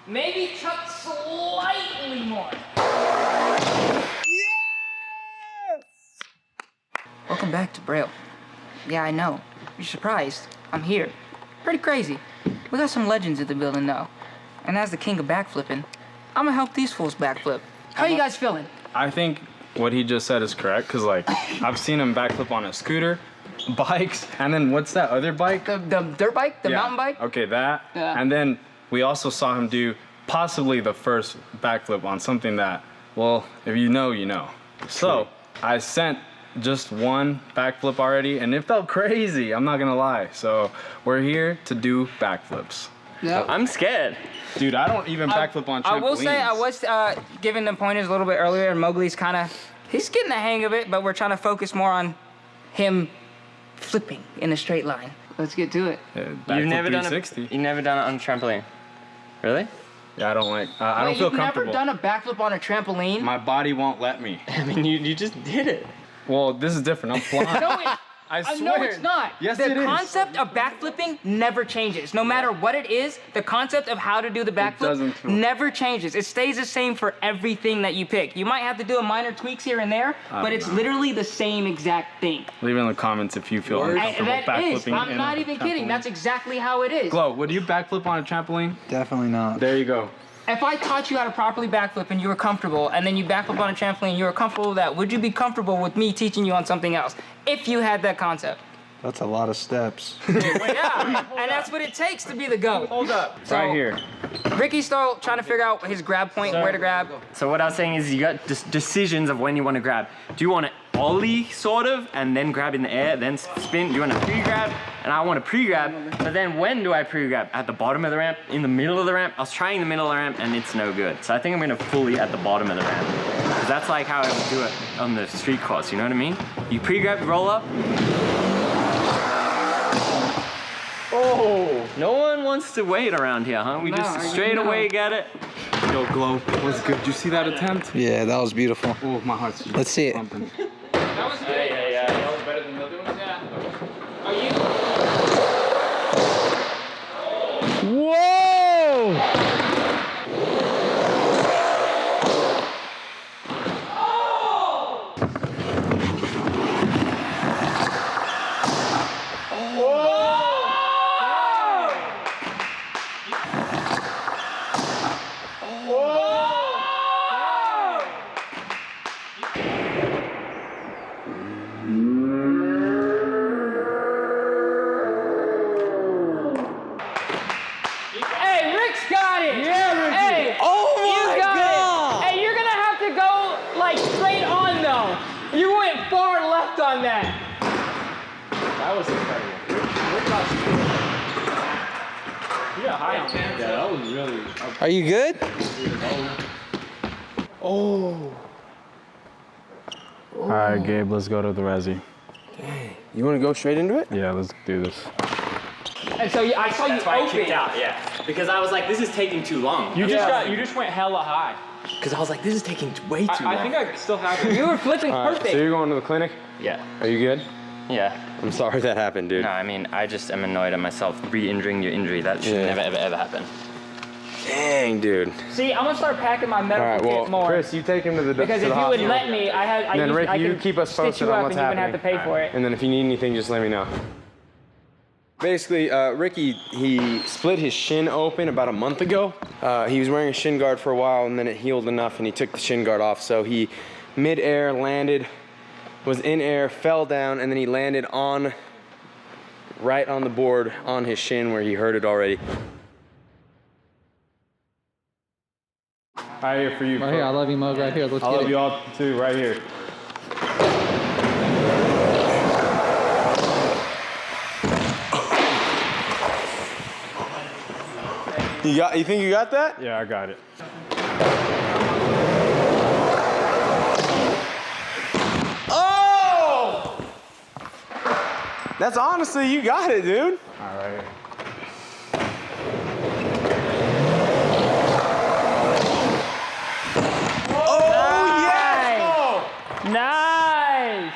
Maybe chuck slightly more. Yes! Welcome back to Braille. Yeah, I know. You're surprised. I'm here. Pretty crazy. We got some legends in the building though. And as the king of backflipping, I'm gonna help these fools backflip. How you guys feeling? I think what he just said is correct, because like I've seen him backflip on a scooter, bikes, and then what's that other bike? The dirt bike? The mountain bike? Okay, that. Yeah. And then we also saw him do possibly the first backflip on something that, well, if you know, you know. So I sent just one backflip already, and it felt crazy, I'm not gonna lie. So we're here to do backflips. Yeah. I'm scared. Dude, I don't even backflip on trampolines. I will say I was giving them pointers a little bit earlier, and Mowgli's he's getting the hang of it, but we're trying to focus more on him flipping in a straight line. Let's get to it. You've never done it. You've never done it on a trampoline. Really? Yeah, I don't like. I don't feel comfortable. You've never done a backflip on a trampoline? My body won't let me. I mean, you just did it. Well, this is different. I'm flying. No, I swear. No, it's not. Yes, it is. The concept of backflipping never changes. No matter what it is, the concept of how to do the backflip never changes. It stays the same for everything that you pick. You might have to do a minor tweaks here and there, but it's literally the same exact thing. Leave it in the comments if you feel uncomfortable backflipping. I'm not even kidding. That's exactly how it is. Glow, would you backflip on a trampoline? Definitely not. There you go. If I taught you how to properly backflip and you were comfortable, and then you backflip on a trampoline and you were comfortable with that, would you be comfortable with me teaching you on something else if you had that concept? That's a lot of steps. Yeah, and that's what it takes to be the GOAT. Hold up. So, right here. Ricky's still trying to figure out his grab point, where to grab. So what I was saying is you got decisions of when you want to grab. Do you want to ollie sort of and then grab in the air, then spin? Do you want to pre-grab? And I want to pre-grab, but then when do I pre-grab? At the bottom of the ramp? In the middle of the ramp? I was trying the middle of the ramp and it's no good. So I think I'm going to fully at the bottom of the ramp. Because that's like how I would do it on the street course, you know what I mean? You pre-grab, roll up. Oh, no one wants to wait around here, huh? We just straight away get it. Yo, Glow, what's good? Did you see that attempt? Yeah, that was beautiful. Oh, my heart's Let's see it. pumping. That was good. Yeah. That was better than the other ones? Yeah. Are you? Whoa! Hey, Rick's got it! Yeah, Ricky! Hey, Oh my you got God! it! Hey, you're gonna have to go like straight on though. You went far left on that. That was incredible. Yeah, high on that. Yeah, that was really... Are you good? Oh. All right, Gabe, let's go to the resi. Dang. You want to go straight into it? Yeah, let's do this. And so I saw you open. Yeah. Because I was like, this is taking too long. You just went hella high. Because I was like, this is taking way too long. I think I still have it. You were flipping perfect. So you're going to the clinic? Yeah. Are you good? Yeah. I'm sorry that happened, dude. No, I mean, I just am annoyed at myself re-injuring your injury. That should never, ever happen. Dang, dude. See, I'm gonna start packing my All medical right, well, kit more. Chris, you take him to the Because to if the you would hospital. let me, And then Rick, I you could keep us stitch posted you on up what's and you wouldn't happening. have to pay for it. And then if you need anything, just let me know. Basically, Ricky, he split his shin open about a month ago. He was wearing a shin guard for a while, and then it healed enough, and he took the shin guard off. So he, mid-air, landed, was in air, fell down, and then he landed right on the board on his shin where he hurt it already. Right here for you. Right here, I love you, Mug. Right here, let's I get love it. you all too, right here. You think you got that? Yeah, I got it. Oh! That's honestly, you got it, dude. All right. Nice!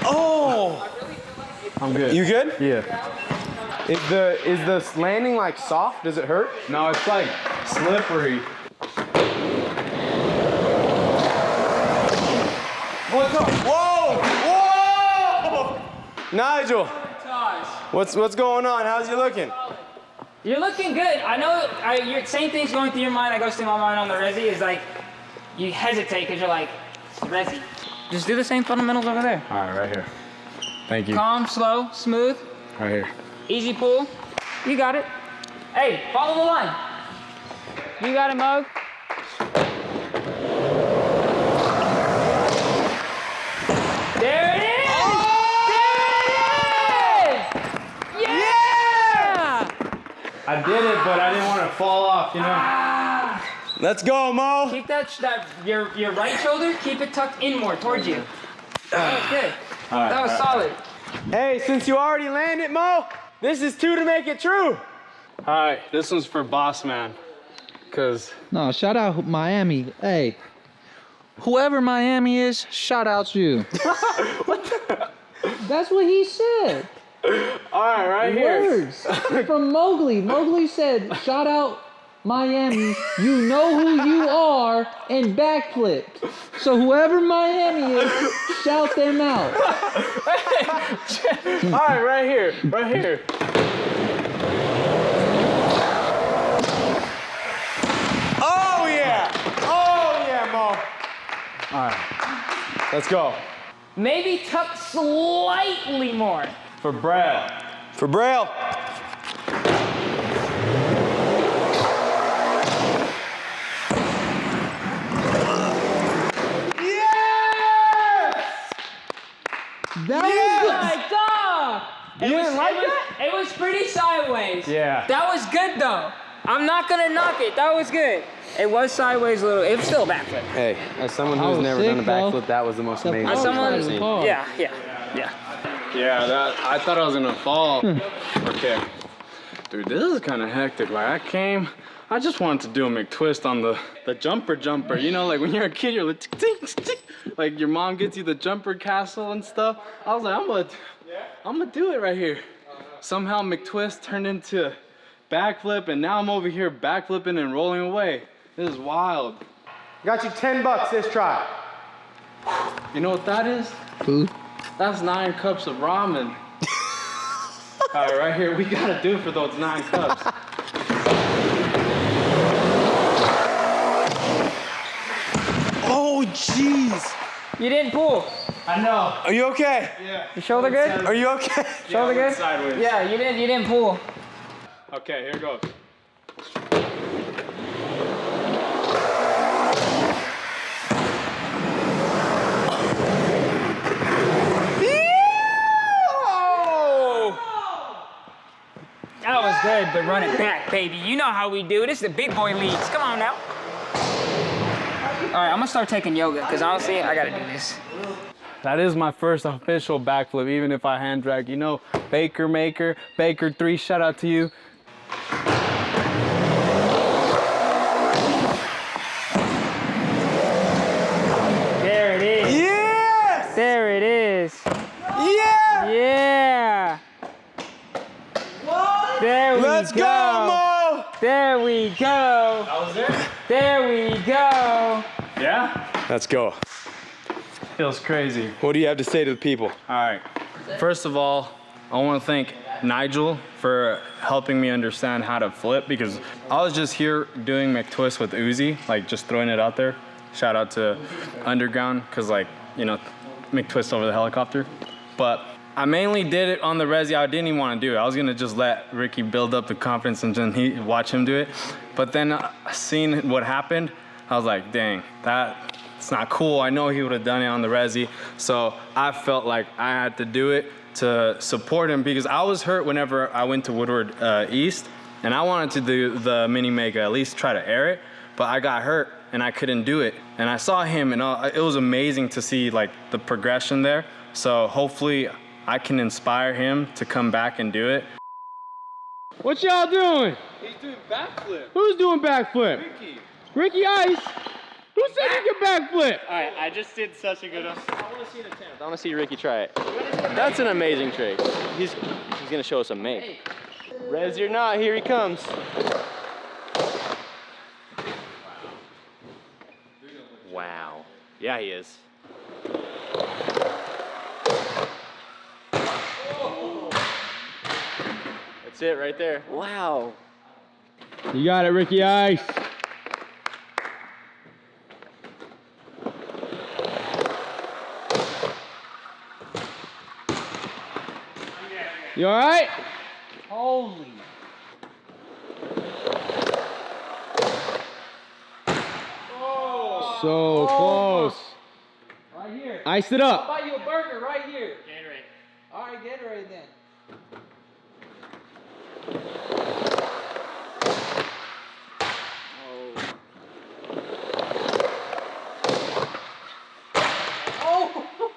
Oh! I'm good. You good? Yeah. Is the landing like soft? Does it hurt? No, it's like slippery. What's up? Whoa! Whoa! Nigel, what's going on? How's you looking? You're looking good. I know your same thing's going through your mind that goes through my mind on the resi is like, you hesitate because you're like, it's resi. Just do the same fundamentals over there. All right, right here. Thank you. Calm, slow, smooth, Right here. easy pull. You got it. Hey, follow the line. You got it, Mug. There it is! There it is! Yeah! I did it, but I didn't want to fall off, you know? Let's go, Mo. Keep your right shoulder, keep it tucked in more towards you. That was good. right, That was solid. Hey, since you already landed, Mo, this is 2 to make it true. All right, this one's for Boss Man. Cause No, shout out Miami. Hey, whoever Miami is, shout out you. That's what he said. all right, right here. Words from Mowgli. Mowgli said, shout out Miami. You know who you are, and backflipped. So whoever Miami is, shout them out. All right, right here, right here. Oh yeah! Oh yeah, Mo. All right, Let's go. Maybe tuck slightly more. for Braille. For Braille. That was My God! You didn't like that? It was pretty sideways. Yeah. That was good though. I'm not gonna knock it. That was good. It was sideways a little. It was still a backflip. Hey, as someone who's was never sick, done a though. backflip, that was the most The amazing pump thing I've someone- ever seen. hard. Yeah. Yeah, I thought I was gonna fall. Okay. Dude, this is kind of hectic. Like, I just wanted to do a McTwist on the jumper. You know, like when you're a kid, you're like, tick, tick, tick. Like your mom gets you the jumper castle and stuff. I was like, I'm gonna do it right here. Somehow McTwist turned into backflip, and now I'm over here backflipping and rolling away. This is wild. Got you $10 this try. You know what that is? food. That's 9 cups of ramen. All right, right here, we gotta do it for those 9 cups. Oh, jeez. You didn't pull. I know. Are you okay? Yeah. Your shoulder good? Are you okay? Shoulder good? Sideways. Yeah, you didn't pull. Okay, here goes. That was good, but run it back, baby. You know how we do. This is the big boy leagues. Come on now. All right, I'm gonna start taking yoga because honestly, I gotta do this. That is my first official backflip, even if I hand drag. You know, Baker Maker, Baker 3, shout out to you. There it is. Yes! There it is. Yeah! Yeah. There we Let's go, Mo! There we go. That was it? There we go. Yeah? Let's go. Feels crazy. What do you have to say to the people? All right. First of all, I want to thank Nigel for helping me understand how to flip, because I was just here doing McTwist with Uzi, like just throwing it out there. Shout out to Underground, because like, you know, McTwist over the helicopter. But I mainly did it on the resi. I didn't even want to do it. I was going to just let Ricky build up the confidence and then watch him do it. But then seeing what happened, I was like, dang, that's not cool. I know he would have done it on the resi. So I felt like I had to do it to support him, because I was hurt whenever I went to Woodward East, and I wanted to do the mini mega, at least try to air it, but I got hurt and I couldn't do it. And I saw him, and it was amazing to see like the progression there. So hopefully I can inspire him to come back and do it. What y'all doing? He's doing backflip. Who's doing backflip? Ricky. Ricky Ice? Who said you can backflip? All right, I just did such a good one. I want to see the 10th. I want to see Ricky try it. That's an amazing trick. he's gonna show us a make. Rez or not, here he comes. Wow. Yeah, he is. That's it right there. Wow. You got it, Ricky Ice. You all right? Holy. So close. Right here. Iced it I'll up. buy you a burger right here. Gatorade. All right, Gatorade then.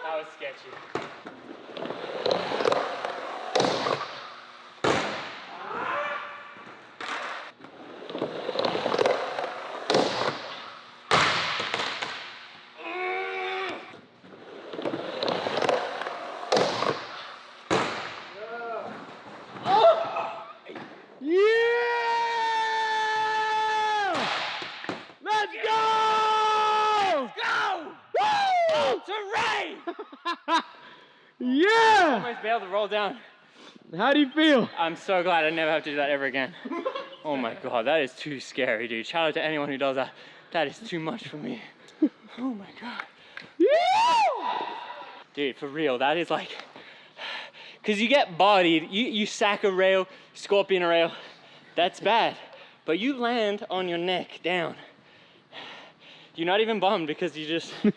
That was sketchy. Let's go! Woo! Terrain! Yeah! Almost be able to roll down. How do you feel? I'm so glad I never have to do that ever again. Oh my god, that is too scary, dude. Shout out to anyone who does that. That is too much for me. Oh my god. Dude, for real, that is like... Because you get bodied, you sack a rail, scorpion a rail, that's bad. But you land on your neck down. You're not even bummed because you just... You're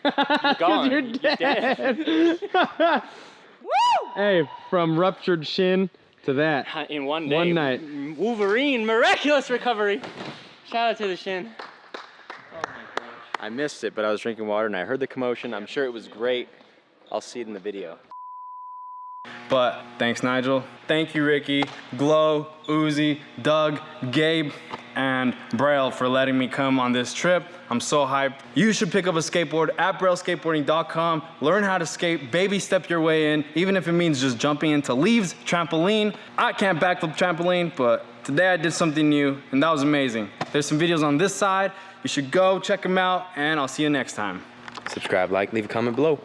gone. You're dead. Woo! Hey, from ruptured shin to that. In one day. One night. Wolverine, miraculous recovery. Shout out to the shin. I missed it, but I was drinking water and I heard the commotion. I'm sure it was great. I'll see it in the video. But thanks, Nigel. Thank you, Ricky, Glow, Uzi, Doug, Gabe, and Braille for letting me come on this trip. I'm so hyped. You should pick up a skateboard at brailleskateboarding.com. Learn how to skate, baby step your way in, even if it means just jumping into Leaves trampoline. I can't backflip trampoline, but today I did something new, and that was amazing. There's some videos on this side. You should go check them out, and I'll see you next time. Subscribe, like, leave a comment below.